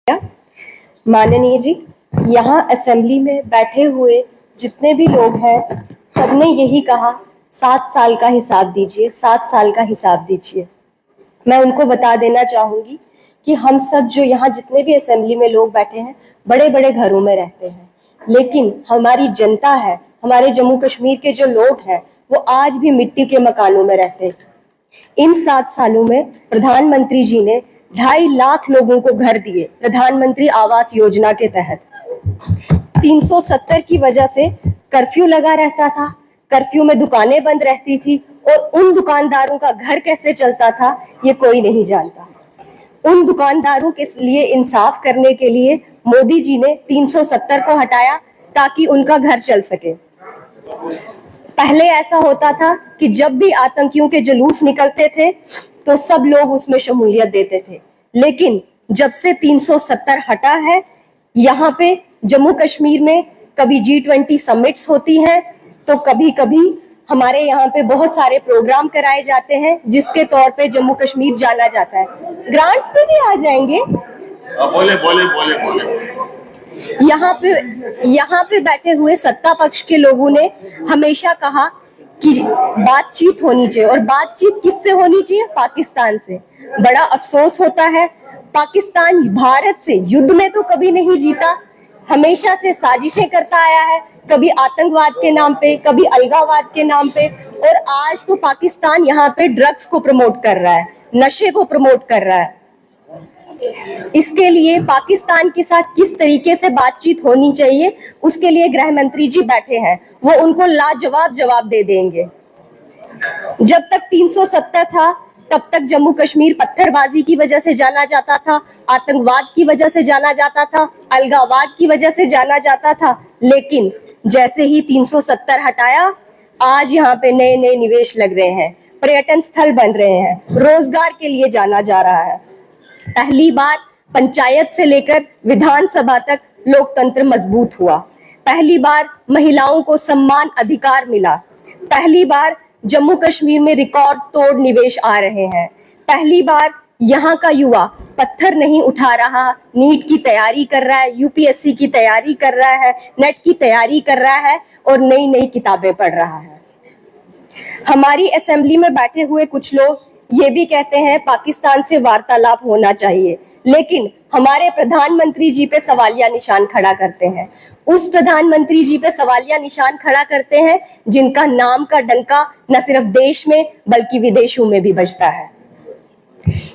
माननीय जी, यहाँ असेंबली में बैठे हुए जितने भी लोग हैं सबने यही कहा 7 साल का हिसाब दीजिए, 7 साल का हिसाब दीजिए। मैं उनको बता देना चाहूंगी कि हम सब जो यहाँ जितने भी असेंबली में लोग बैठे हैं बड़े बड़े घरों में रहते हैं, लेकिन हमारी जनता है, हमारे जम्मू कश्मीर के जो लोग हैं वो आज भी मिट्टी के मकानों में रहते हैं। इन 7 सालों में प्रधानमंत्री जी ने 2.5 लाख लोगों को घर दिए प्रधानमंत्री आवास योजना के तहत। 370 की वजह से कर्फ्यू लगा रहता था, कर्फ्यू में दुकानें बंद रहती थी और उन दुकानदारों का घर कैसे चलता था ये कोई नहीं जानता। उन दुकानदारों के लिए इंसाफ करने के लिए मोदी जी ने 370 को हटाया ताकि उनका घर चल सके। पहले ऐसा होता था कि जब भी आतंकियों के जुलूस निकलते थे तो सब लोग उसमें शमूलियत देते थे, लेकिन जब से 370 हटा है, यहाँ पे जम्मू कश्मीर में कभी G20 समिट्स होती हैं तो कभी कभी हमारे यहाँ पे बहुत सारे प्रोग्राम कराए जाते हैं जिसके तौर पे जम्मू कश्मीर जाना जाता है। ग्रांट्स पे भी आ जाएंगे। बोले। यहाँ पे बैठे हुए सत्ता पक्ष के लोगों ने हमेशा कहा कि बातचीत होनी चाहिए, और बातचीत किससे होनी चाहिए? पाकिस्तान से। बड़ा अफसोस होता है, पाकिस्तान भारत से युद्ध में तो कभी नहीं जीता, हमेशा से साजिशें करता आया है, कभी आतंकवाद के नाम पे, कभी अलगाववाद के नाम पे, और आज तो पाकिस्तान यहाँ पे ड्रग्स को प्रमोट कर रहा है, नशे को प्रमोट कर रहा है। इसके लिए पाकिस्तान के साथ किस तरीके से बातचीत होनी चाहिए उसके लिए गृह मंत्री जी बैठे हैं, वो उनको लाजवाब जवाब दे देंगे। जब तक 370 था तब तक जम्मू कश्मीर पत्थरबाजी की वजह से जाना जाता था, आतंकवाद की वजह से जाना जाता था, अलगाववाद की वजह से जाना जाता था, लेकिन जैसे ही 370 हटाया आज यहाँ पे नए नए निवेश लग रहे हैं, पर्यटन स्थल बन रहे हैं, रोजगार के लिए जाना जा रहा है। पहली बार पंचायत से लेकर विधानसभा तक लोकतंत्र मजबूत हुआ, पहली बार महिलाओं को सम्मान अधिकार मिला, पहली बार जम्मू कश्मीर में रिकॉर्ड तोड़ निवेश आ रहे हैं, पहली बार यहाँ का युवा पत्थर नहीं उठा रहा, नीट की तैयारी कर रहा है, यूपीएससी की तैयारी कर रहा है, नेट की तैयारी कर रहा है और नई नई किताबें पढ़ रहा है। हमारी असेंबली में बैठे हुए कुछ लोग ये भी कहते हैं पाकिस्तान से वार्तालाप होना चाहिए, लेकिन हमारे प्रधानमंत्री जी पे सवालिया निशान खड़ा करते हैं। उस प्रधानमंत्री जी पे सवालिया निशान खड़ा करते हैं जिनका नाम का डंका न सिर्फ देश में बल्कि विदेशों में भी बजता है।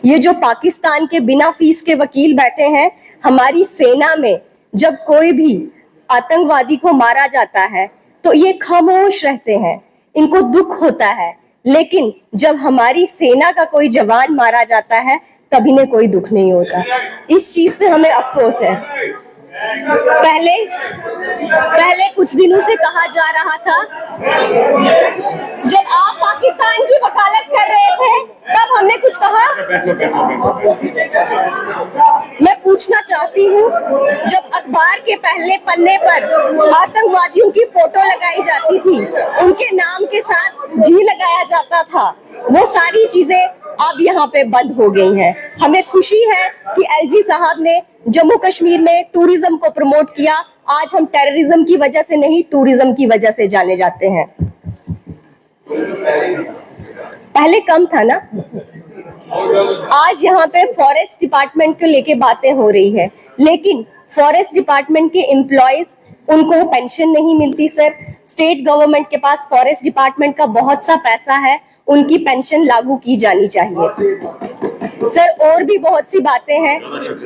ये जो पाकिस्तान के बिना फीस के वकील बैठे हैं, हमारी सेना में जब कोई भी आतंकवादी को मारा जाता है तो ये खामोश रहते हैं, इनको दुख होता है, लेकिन जब हमारी सेना का कोई जवान मारा जाता है तब इन्हें कोई दुख नहीं होता। इस चीज पे हमें अफसोस है। पहले कुछ दिनों से कहा जा रहा था, जब आप पाकिस्तान की वकालत कर रहे थे तब हमने कुछ कहा। मैं पूछना चाहती हूँ, जब अखबार के पहले पन्ने पर आतंकवादियों की फोटो लगाई जाती थी, उनके नाम के साथ जी लगाया जाता था, वो सारी चीजें अब यहाँ पे बंद हो गई हैं। हमें खुशी है कि एलजी साहब ने जम्मू कश्मीर में टूरिज्म को प्रमोट किया। आज हम टेररिज्म की वजह से नहीं, टूरिज्म की वजह से जाने जाते हैं। पहले कम था ना। आज यहाँ पे फॉरेस्ट डिपार्टमेंट को लेके बातें हो रही है, लेकिन फॉरेस्ट डिपार्टमेंट के एम्प्लॉयज, उनको पेंशन नहीं मिलती सर। स्टेट गवर्नमेंट के पास फॉरेस्ट डिपार्टमेंट का बहुत सा पैसा है, उनकी पेंशन लागू की जानी चाहिए सर। और भी बहुत सी बातें हैं,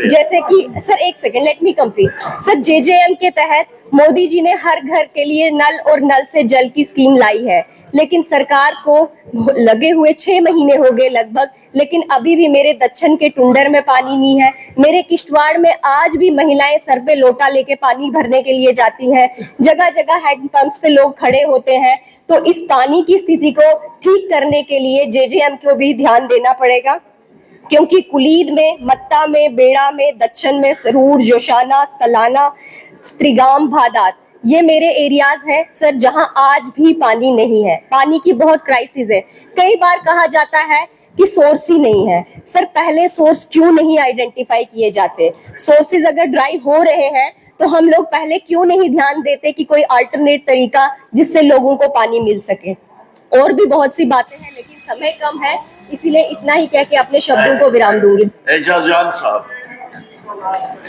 जैसे कि सर एक second, let me complete sir. JJM के तहत मोदी जी ने हर घर के लिए नल और नल से जल की स्कीम लाई है, लेकिन सरकार को लगे हुए 6 महीने हो गए लगभग, लेकिन अभी भी मेरे दक्षिण के टुंडर में पानी नहीं है। मेरे किश्तवाड़ में आज भी महिलाएं सर पे लोटा लेके पानी भरने के लिए जाती हैं, जगह जगह हैंड पंप्स पे लोग खड़े होते हैं। तो इस पानी की स्थिति को ठीक करने के लिए JJM को भी ध्यान देना पड़ेगा, क्योंकि कुलीद में, मत्ता में, बेड़ा में, दक्षिण में, सरूर, जोशाना, सलाना, त्रिगाम, भादात, ये मेरे एरियाज है सर जहां आज भी पानी नहीं है, पानी की बहुत क्राइसिस है। कई बार कहा जाता है कि सोर्स ही नहीं है। सर पहले सोर्स क्यों नहीं आइडेंटिफाई किए जाते? सोर्सेज अगर ड्राई हो रहे हैं तो हम लोग पहले क्यों नहीं ध्यान देते कि कोई अल्टरनेट तरीका जिससे लोगों को पानी मिल सके? और भी बहुत सी बातें हैं लेकिन समय कम है, इसीलिए इतना ही कह के अपने शब्दों को विराम दूंगी। एजाज जान साहब।